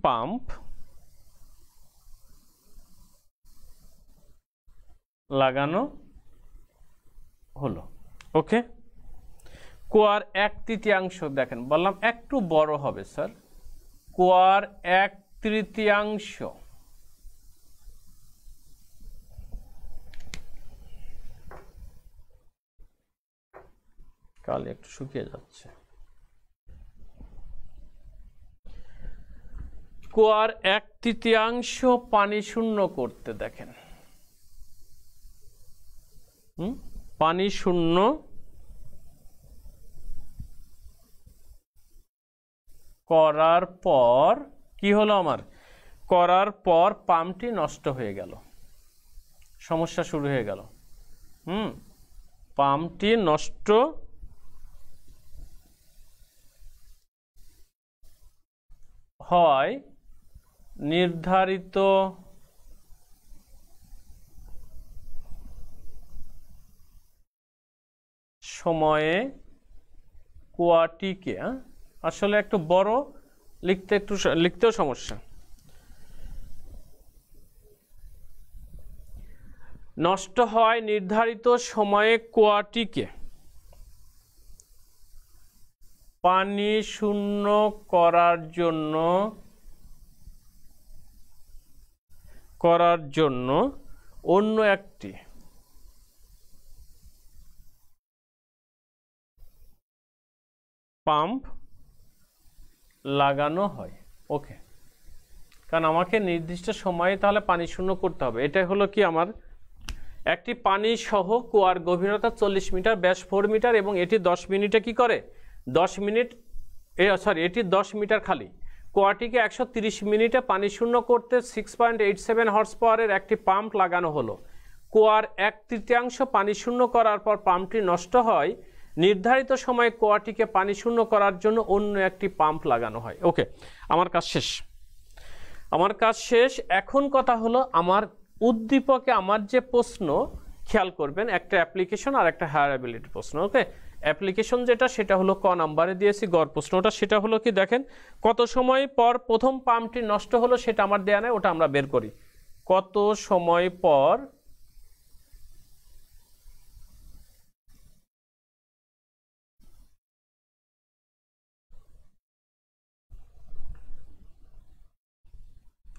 পাম্প লাগানো হলো। ওকে, কুয়ার 1/3 দেখেন, বললাম একটু বড় হবে স্যার, কুয়ার 1/3 কাল একটু শুকিয়ে যাচ্ছে। কুয়ার 1/3 পানি শূন্য করতে দেখেন, পানি শূন্য করার পর কি হলো আমার, করার পর পাম্পটি নষ্ট হয়ে গেল, সমস্যা শুরু হয়ে গেল। পাম্পটি নষ্ট হয় নির্ধারিত সময়ে কুয়াটিকে, আসলে একটু বড় লিখতেও সমস্যা, নষ্ট হয় নির্ধারিত সময়ে কুয়াটিকে পানি শূন্য করার জন্য অন্য একটি পাম্প লাগানো হয়। ওকে, কারণ আমাকে নির্দিষ্ট সময়ে তাহলে পানি শূন্য করতে হবে। এটাই হলো কি আমার একটি পানি সহ কুয়ার গভীরতা 40 মিটার, ব্যাস 4 মিটার এবং এটি 10 মিনিটে কি করে 10 মিনিট এটি 10 মিটার খালি। কুয়াটিকে 130 মিনিটে পানি শূন্য করতে 6.87 হর্স পাওয়ারের একটি পাম্প লাগানো হলো। কুয়ার 1/3 পানি শূন্য করার পর পাম্পটি নষ্ট হয়। নির্ধারিত সময়ে কুয়াটিকে পানি শূন্য করার জন্য অন্য একটি পাম্প লাগানো হয়। ওকে, আমার কাজ শেষ। এখন কথা হলো আমার উদ্দীপকে আমার যে প্রশ্ন, খেয়াল করবেন একটা অ্যাপ্লিকেশন আর একটা হায়ার অ্যাবিলিটি প্রশ্ন। ওকে, অ্যাপ্লিকেশন যেটা সেটা হলো ক নাম্বারে দিয়েছি, গড় প্রশ্নটা সেটা হলো কি দেখেন, কত সময় পর প্রথম পাম্পটি নষ্ট হলো সেটা আমার দেয়া নাই, ওটা আমরা বের করি। কত সময় পর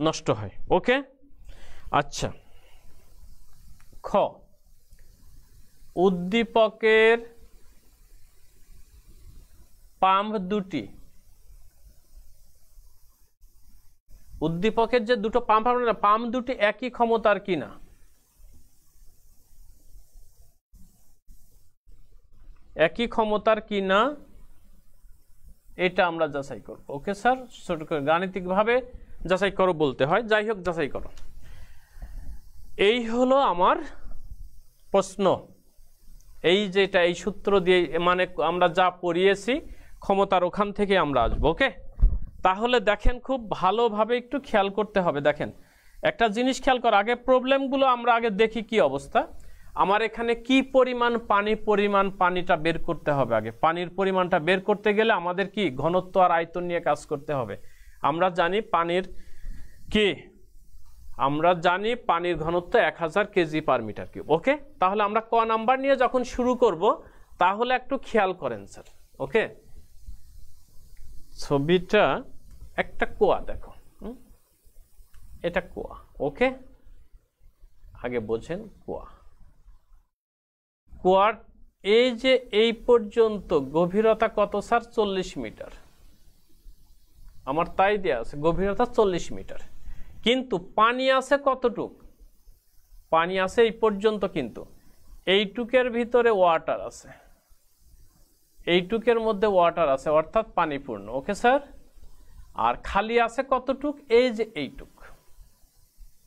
নষ্ট হয়। ওকে, আচ্ছা, খ উদ্দীপকের পাম্প দুটি, উদ্দীপকের যে দুটো পাম্প আমরা পাম্প দুটি একই ক্ষমতার কিনা। একই ক্ষমতার কিনা এটা আমরা যাচাই করব। ওকে স্যার, ছোট করে গাণিতিকভাবে যাচাই করো বলতে হয়, যাই হোক যাচাই করো। এই হলো আমার প্রশ্ন। এই যেটা এই সূত্র দিয়ে মানে আমরা যা পড়িয়েছি ক্ষমতার ওখান থেকে আমরা আসবো। ওকে, তাহলে দেখেন খুব ভালোভাবে একটু খেয়াল করতে হবে। দেখেন একটা জিনিস খেয়াল কর, আগে প্রবলেমগুলো আমরা আগে দেখি কি অবস্থা। আমার এখানে কি পরিমাণ পানিটা বের করতে হবে। আগে পানির পরিমাণটা বের করতে গেলে আমাদের কি ঘনত্ব আর আয়তন নিয়ে কাজ করতে হবে। আমরা জানি পানির ঘনত্ব 1000 কেজি পার মিটার কিউব। ওকে, তাহলে আমরা ক নাম্বার নিয়ে যখন শুরু করব তাহলে একটু খেয়াল করেন স্যার। ওকে, ছবিটা একটা কুয়া দেখো, এটা কুয়া। ওকে, আগে বোঝেন কুয়ার এই যে এই পর্যন্ত গভীরতা কত স্যার 40 মিটার, আমার তাই দেয়া আছে গভীরতা 40 মিটার, কিন্তু পানি আছে কতটুক, পানি আছে এই পর্যন্ত, কিন্তু এইটুকের ভিতরে ওয়াটার আছে, এইটুকের মধ্যে ওয়াটার আছে অর্থাৎ পানি পূর্ণ। ওকে স্যার, আর খালি আছে কতটুক, এই যে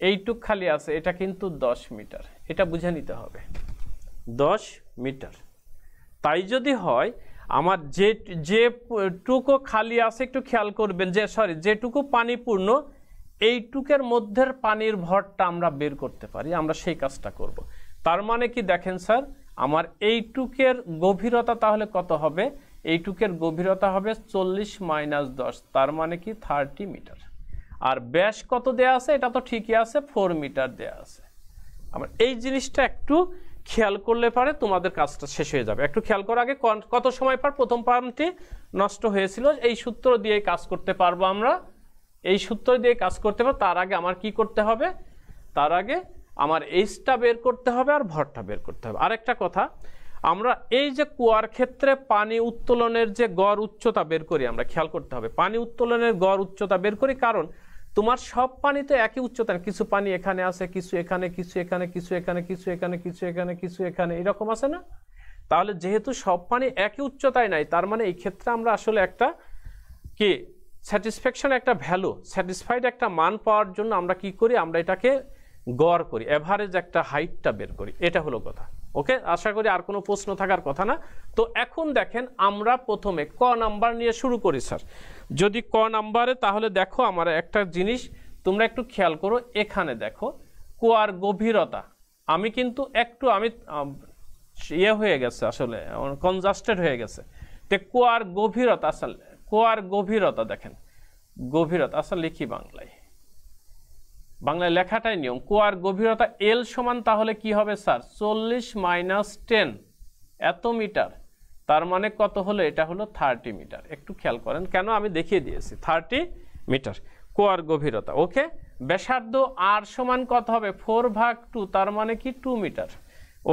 এইটুক খালি আছে, এটা কিন্তু 10 মিটার, এটা বুঝে নিতে হবে 10 মিটার। তাই যদি হয় আমার যেটুকু খালি আছে একটু খেয়াল করবেন, যেটুকু পানি পূর্ণ এইটুকের মধ্যের পানির ভরটা আমরা বের করতে পারি, আমরা সেই কাজটা করব। তার মানে কি দেখেন স্যার, আমার এইটুকের গভীরতা তাহলে কত হবে, এইটুকের গভীরতা হবে 40 - 10, তার মানে কি 30 মিটার। আর ব্যাস কত দেয়া আছে, এটা তো ঠিকই আছে 4 মিটার দেয়া আছে। আমার এই জিনিসটা একটু খেয়াল করলে পারে তোমাদের কাজটা শেষ হয়ে যাবে। একটু খেয়াল করার আগে কত সময় পর প্রথম পাম্পটি নষ্ট হয়েছিল, এই সূত্র দিয়ে কাজ করতে পারবো আমরা, এই সূত্র দিয়ে কাজ করতে পারবো। তার আগে আমার কি করতে হবে, তার আগে আমার এইচটা বের করতে হবে আর ভরটা বের করতে হবে। আরেকটা কথা, আমরা এই যে কুয়ার ক্ষেত্রে পানি উত্তোলনের যে গড় উচ্চতা বের করি, আমরা খেয়াল করতে হবে পানি উত্তোলনের গড় উচ্চতা বের করি, কারণ তোমার সব পানি তো একই উচ্চতা, কিছু পানি এখানে আছে, কিছু এখানে, কিছু এখানে, কিছু এখানে, কিছু এখানে, কিছু এখানে, কিছু এখানে, এরকম আছে না। তাহলে যেহেতু সব পানি একই উচ্চতায় নাই, তার মানে এই ক্ষেত্রে আমরা আসলে একটা কি স্যাটিসফ্যাকশন, একটা ভ্যালু, স্যাটিসফাইড একটা মান পাওয়ার জন্য আমরা কি করি, আমরা এটাকে গড় করি, এভারেজ একটা হাইটটা বের করি। এটা হলো কথা। ওকে, আশা করি আর কোনো প্রশ্ন থাকার কথা না। তো এখন দেখেন আমরা প্রথমে ক নাম্বার নিয়ে শুরু করি স্যার। যদি ক নাম্বারে, তাহলে দেখো আমার একটা জিনিস তোমরা একটু খেয়াল করো, এখানে দেখো কুয়ার গভীরতা, আমি কিন্তু একটু হয়ে গেছে আসলে, কনজাস্টেড হয়ে গেছে। তো কুয়ার গভীরতা, আসলে কুয়ার গভীরতা দেখেন, গভীরতা আসলে লিখি বাংলায় লেখাটাই নিয়ম। কুয়ার গভীরতা এল সমান তাহলে কি হবে স্যার 40 - 10 এত মিটার, তার মানে কত হলো, এটা হলো 30 মিটার। একটু খেয়াল করেন, কেন আমি দেখিয়ে দিয়েছি 30 মিটার কুয়ার গভীরতা। ওকে, ব্যাসার্ধ আর সমান কত হবে 4/2, তার মানে কি 2 মিটার।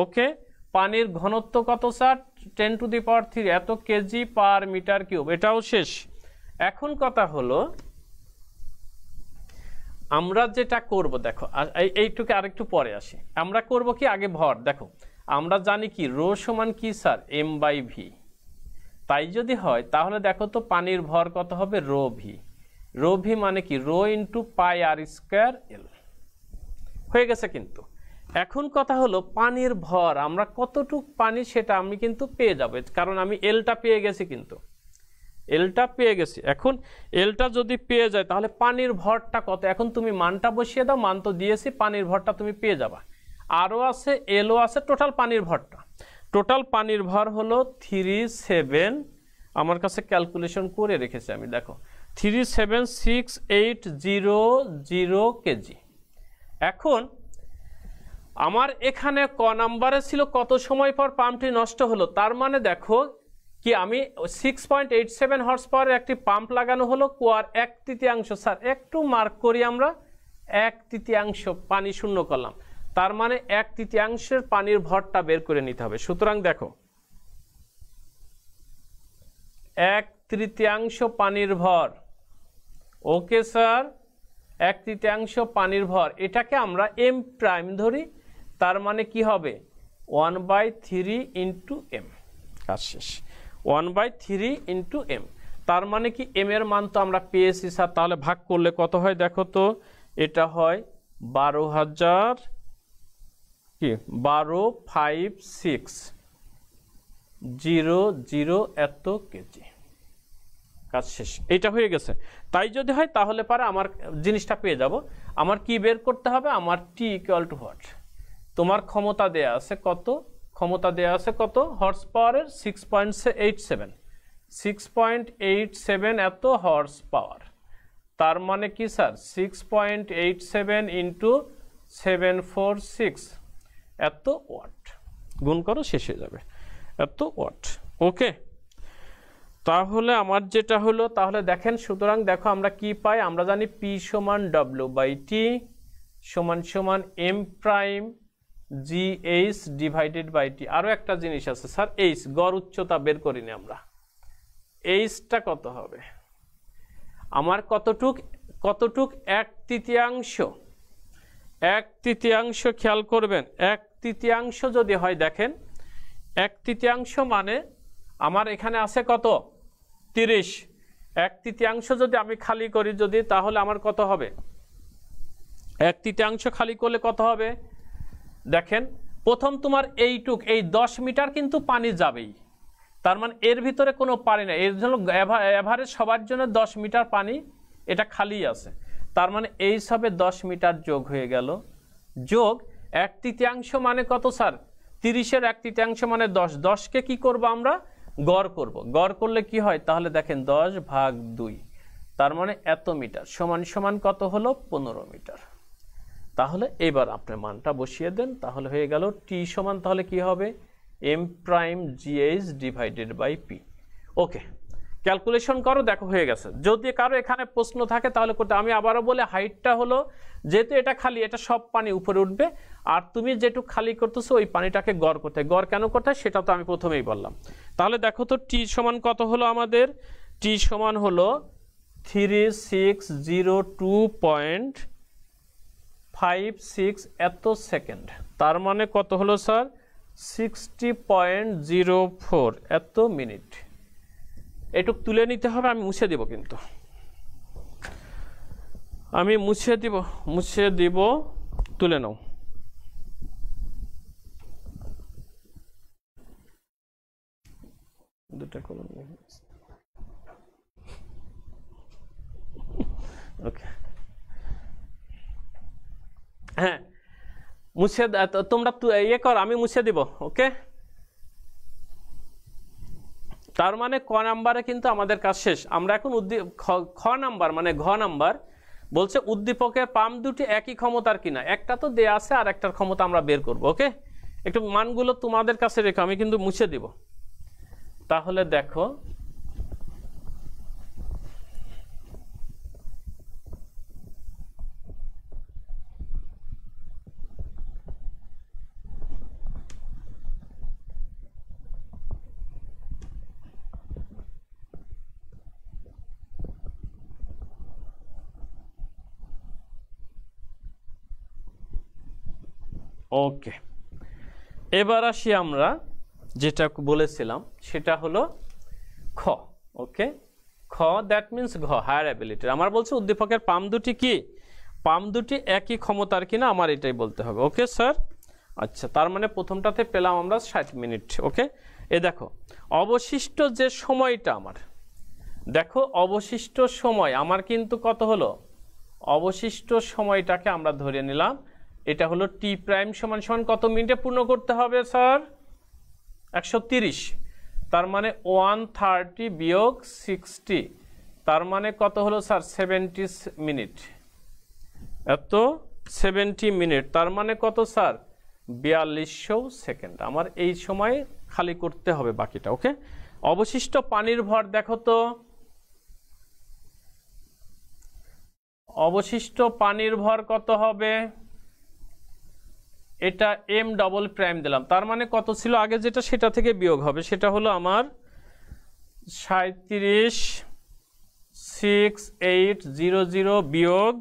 ওকে, পানির ঘনত্ব কত স্যার 10⁻³ এত কেজি পার মিটার কিউব, এটাও শেষ। এখন কথা হলো আমরা যেটা করব দেখো, এইটুকু আরেকটু পরে আসি। আমরা করব কি, আগে ভর দেখো, আমরা জানি কি রো সমান কি স্যার, m/v। তাই যদি হয় তাহলে দেখো তো পানির ভর কত হবে, রো ভি। রো ভি মানে কি, রো ইন্টু পাই আর স্কোয়ার এল। হয়ে গেছে। কিন্তু এখন কথা হলো পানির ভর আমরা কতটুক পানি সেটা আমি কিন্তু পেয়ে যাবো, কারণ আমি এলটা পেয়ে গেছি। কিন্তু এলটা পেয়ে গেছি। এখন এলটা যদি পেয়ে যায় তাহলে পানির ভরটা কত, এখন তুমি মানটা বসিয়ে দাও, মান তো দিয়েছি, পানির ভরটা তুমি পেয়ে যাবা। আরও আছে, এলও আছে, টোটাল পানির ভরটা, টোটাল পানির ভর হলো 37, আমার কাছে ক্যালকুলেশন করে রেখেছি আমি, দেখো 37680 কেজি। এখন আমার এখানে ক নাম্বারে ছিল কত সময় পর পাম্পটি নষ্ট হলো, তার মানে দেখো কি আমি 6.87 হর্স পাওয়ারের একটি পাম্প লাগানো হলো, কুয়ার 1/3, স্যার একটু মার্ক করি আমরা, 1/3 পানি শূন্য করলাম, তার মানে 1/3 পানির ভরটা বের করে নিতে হবে। সুতরাং দেখো 1/3 পানির ভর, ওকে স্যার, 1/3 পানির ভর, এটাকে আমরা এম প্রাইম ধরি, তার মানে কি হবে 1/3 ইন্টু এম। কাজ শেষ। 1/3 ইন্টু এম, তার মানে কি এম এর মান তো আমরা পেয়েছি স্যার, তাহলে ভাগ করলে কত হয় দেখো তো, এটা হয় 12,000 কি 12,560 এত কেজি। কাজ শেষ, এটা হয়ে গেছে। তাই যদি হয় তাহলে পারে আমার জিনিসটা পেয়ে যাব। আমার কি বের করতে হবে, আমার টি ইকুয়াল টু হোয়াট, তোমার ক্ষমতা দেয়া আছে কত, ক্ষমতা দেয়া আছে কত হর্স পাওয়ারের, 6.87 এত হর্স পাওয়ার, তার মানে কি স্যার 6.87 ইন্টু 746 এত ওয়াট, গুণ করো শেষ হয়ে যাবে, এত ওয়াট। ওকে, তাহলে আমার যেটা হলো, তাহলে দেখেন, সুতরাং দেখো আমরা কি পাই, আমরা জানি P সমান W/T সমান সমান M prime GH divided by T। আরও একটা জিনিস আছে স্যার, এইচ, গড় উচ্চতা বের করিনি আমরা, এইচটা কত হবে আমার, কতটুক 1/3, খেয়াল করবেন, 1/3 যদি হয়, দেখেন 1/3 মানে আমার এখানে আছে কত 30, 1/3 যদি আমি খালি করি যদি, তাহলে আমার কত হবে, 1/3 খালি করলে কত হবে, দেখেন প্রথম তোমার এইটুক, এই 10 মিটার কিন্তু পানি যাবেই, তার মানে এর ভিতরে কোনো পানি নেই, এর জন্য এভারেজ সবার জন্য 10 মিটার পানি এটা খালি আছে, তার মানে এই সবে 10 মিটার যোগ হয়ে গেল, যোগ 1/3 মানে কত স্যার, 30-এর 1/3 মানে 10, 10কে কি করব আমরা, গড় করব, গড় করলে কি হয়, তাহলে দেখেন 10/2, তার মানে এত মিটার, সমান সমান কত হলো 15 মিটার। তাহলে এবার আপনি মানটা বসিয়ে দেন, তাহলে হয়ে গেল টি সমান, তাহলে কি হবে M prime GH divided by P. Okay, calculation করো, দেখো হয়ে গেছে। যদি কারো এখানে প্রশ্ন থাকে তাহলে করতে, আমি আবারও বলে, হাইটটা হলো, যেহেতু এটা খালি, এটা সব পানি উপরে উঠবে, আর তুমি যেটুকু খালি করতেছো ওই পানিটাকে গড় করতে হয়, গড় কেন করতে হয় সেটা তো আমি প্রথমেই বললাম। তাহলে দেখো তো টি সমান কত হলো আমাদের, টি সমান হলো 3602.56 এত সেকেন্ড, তার মানে কত হলো স্যার 60.04 এত মিনিট। এটুক তুলে নিতে হবে, আমি মুছে দিব, কিন্তু আমি মুছে দিব, তুলে নাও। দুটা কলম, ওকে, হ্যাঁ মুছে, তোমরা ইয়ে কর, আমি মুছে দিব। ওকে, তার মানে ক নাম্বারে কিন্তু আমাদের কাজ শেষ। আমরা এখন খ নাম্বার মানে ঘ নাম্বার বলছে উদ্দীপকের পাম্প দুটি একই ক্ষমতার কিনা, একটা তো দেয়া আছে আর একটার ক্ষমতা আমরা বের করব। ওকে, একটু মানগুলো তোমাদের কাছে রেখো, আমি কিন্তু মুছে দিব। তাহলে দেখো ওকে, এবার আসি আমরা যেটা বলেছিলাম সেটা হলো খ। ওকে, খ দ্যাট মিনস ঘ হায়ার অ্যাবিলিটি। আমার বলছে উদ্দীপকের পাম দুটি কি, পাম দুটি একই ক্ষমতার কিনা আমার এটাই বলতে হবে। ওকে স্যার, আচ্ছা, তার মানে প্রথমটাতে পেলাম আমরা 60 মিনিট। ওকে, এ দেখো অবশিষ্ট যে সময়টা আমার, দেখো অবশিষ্ট সময় আমার কিন্তু কত হলো, অবশিষ্ট সময়টাকে আমরা ধরে নিলাম এটা হলো টি প্রাইম সমান সমান কত মিনিটে পূর্ণ করতে হবে স্যার, 130। তার মানে 130 বিয়োগ 60, তার মানে কত হলো স্যার 70 মিনিট, এত 70 মিনিট, তার মানে কত স্যার 4200 সেকেন্ড আমার এই সময় খালি করতে হবে বাকিটা। ওকে, অবশিষ্ট পানির ভর দেখো তো, অবশিষ্ট পানির ভর কত হবে, এটা এম ডবল প্রাইম দিলাম, তার মানে কত ছিল আগে যেটা সেটা থেকে বিয়োগ হবে, সেটা হলো আমার 37,6,800 বিয়োগ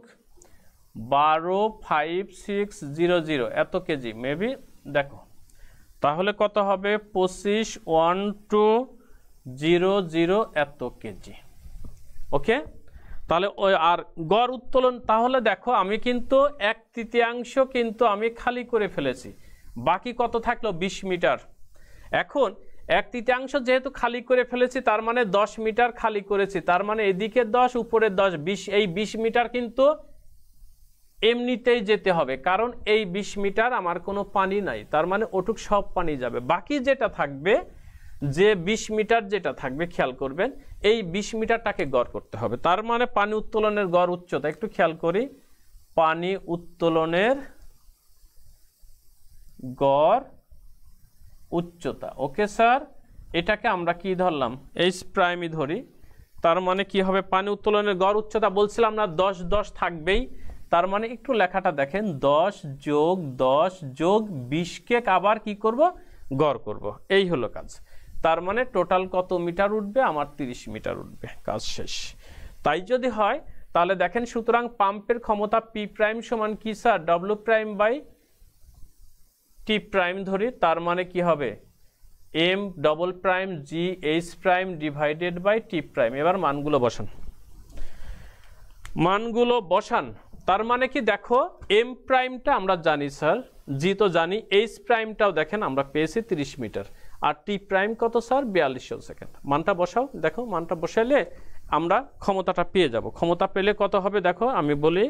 12,5,600 এত কেজি মেবি। দেখো তাহলে কত হবে 25,1,200 এত কেজি। ওকে, তাহলে ওই আর গড় উত্তোলন, তাহলে দেখো আমি কিন্তু 1/3 কিন্তু আমি খালি করে ফেলেছি, বাকি কত থাকলো 20 মিটার। এখন 1/3 যেহেতু খালি করে ফেলেছি তার মানে 10 মিটার খালি করেছি, তার মানে এদিকে 10 উপরে 10 20, এই 20 মিটার কিন্তু এমনিতেই যেতে হবে, কারণ এই 20 মিটার আমার কোনো পানি নাই, তার মানে ওটুক সব পানি যাবে। বাকি যেটা থাকবে, যে 20 মিটার যেটা থাকবে খেয়াল করবেন, এই 20 মিটারটাকে গড় করতে হবে। তার মানে পানি উত্তোলনের গড় উচ্চতা, একটু খেয়াল করি, পানি উত্তোলনের গড় উচ্চতা। ওকে স্যার, এটাকে আমরা কি ধরলাম, এইচ প্রাইমই ধরি, তার মানে কি হবে পানি উত্তোলনের গড় উচ্চতা, বলছিলাম না 10 10 থাকবেই, তার মানে একটু লেখাটা দেখেন 10 যোগ 10 যোগ 20কে আবার কি করব, গড় করব, এই হলো কাজ। তার মানে টোটাল কত মিটার উঠবে, আমার 30 মিটার উঠবে, কাজ শেষ। তাই যদি হয় তাহলে দেখেন, সুতরাং পাম্পের ক্ষমতা পি প্রাইম সমান কি sir, W prime by T prime ধরি, তার মানে কি হবে M double prime G H prime divided by T prime. এবার মানগুলো বসান, মানগুলো বসান। তার মানে কি দেখো এম প্রাইমটা আমরা জানি স্যার, জি তো জানি, এইচ প্রাইমটাও দেখেন আমরা পেয়েছি 30 মিটার, আর টি প্রাইম কত স্যার 4200 সেকেন্ড। মানটা বসাও, দেখো মানটা বসাইলে আমরা ক্ষমতাটা পেয়ে যাব। ক্ষমতা পেলে কত হবে দেখো, আমি বলি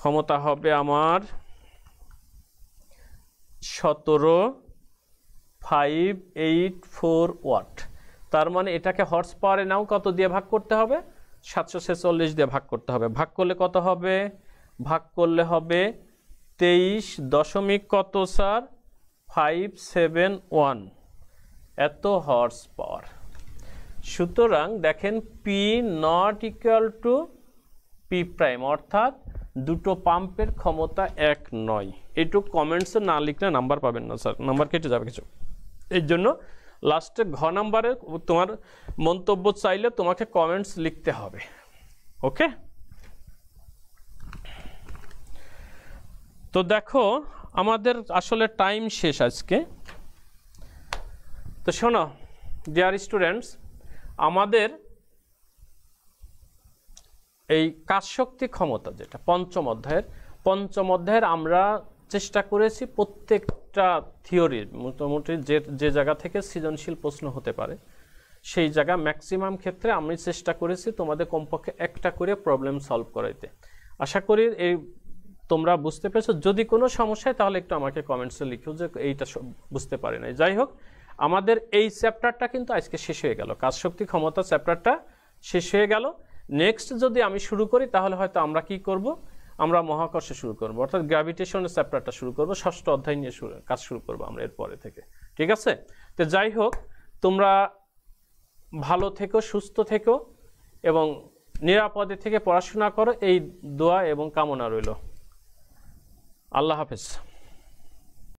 ক্ষমতা হবে আমার 17,584 ওয়াট। তার মানে এটাকে হর্স পাওয়ারে নাও কত দিয়ে ভাগ করতে হবে, 746 দিয়ে ভাগ করতে হবে। ভাগ করলে কত হবে, ভাগ করলে হবে 23 দশমিক কত স্যার 571 এত হর্স পাওয়ার। সুতরাং দেখেন P not equal to P prime, অর্থাৎ দুটো পাম্পের ক্ষমতা এক নয়। এইটুক কমেন্টসে না লিখলে নাম্বার পাবেন না স্যার, নাম্বার কেটে যাবে কিছু। এর জন্য লাস্টে ঘ নাম্বারে তোমার মন্তব্য চাইলে তোমাকে কমেন্টস লিখতে হবে। ওকে, তো দেখো আমাদের আসলে টাইম শেষ আজকে। তো শোনো ডিয়ার স্টুডেন্টস, আমাদের এই কাজশক্তি ক্ষমতা যেটা পঞ্চম অধ্যায়ের আমরা চেষ্টা করেছি প্রত্যেকটা থিওরির মোটামুটি যে জায়গা থেকে সৃজনশীল প্রশ্ন হতে পারে সেই জায়গা ম্যাক্সিমাম ক্ষেত্রে আমি চেষ্টা করেছি তোমাদের কমপক্ষে একটা করে প্রবলেম সলভ করাইতে। আশা করি এই তোমরা বুঝতে পেরেছো। যদি কোনো সমস্যা তাহলে একটু আমাকে কমেন্টসে লিখো যে এইটা বুঝতে পারি নাই। যাই হোক, আমাদের এই চ্যাপ্টারটা কিন্তু আজকে শেষ হয়ে গেল, কাজশক্তি ক্ষমতা চ্যাপ্টারটা শেষ হয়ে গেল। নেক্সট যদি আমি শুরু করি তাহলে হয়তো আমরা কি করব, আমরা মহাকর্ষে শুরু করব, অর্থাৎ গ্র্যাভিটেশনের চ্যাপ্টারটা শুরু করব, ষষ্ঠ অধ্যায় নিয়ে কাজ শুরু করব আমরা এরপরে থেকে। ঠিক আছে, তো যাই হোক তোমরা ভালো থেকো, সুস্থ থেকো এবং নিরাপদে থেকে পড়াশোনা করো, এই দোয়া এবং কামনা রইল। আল্লাহ হাফেজ।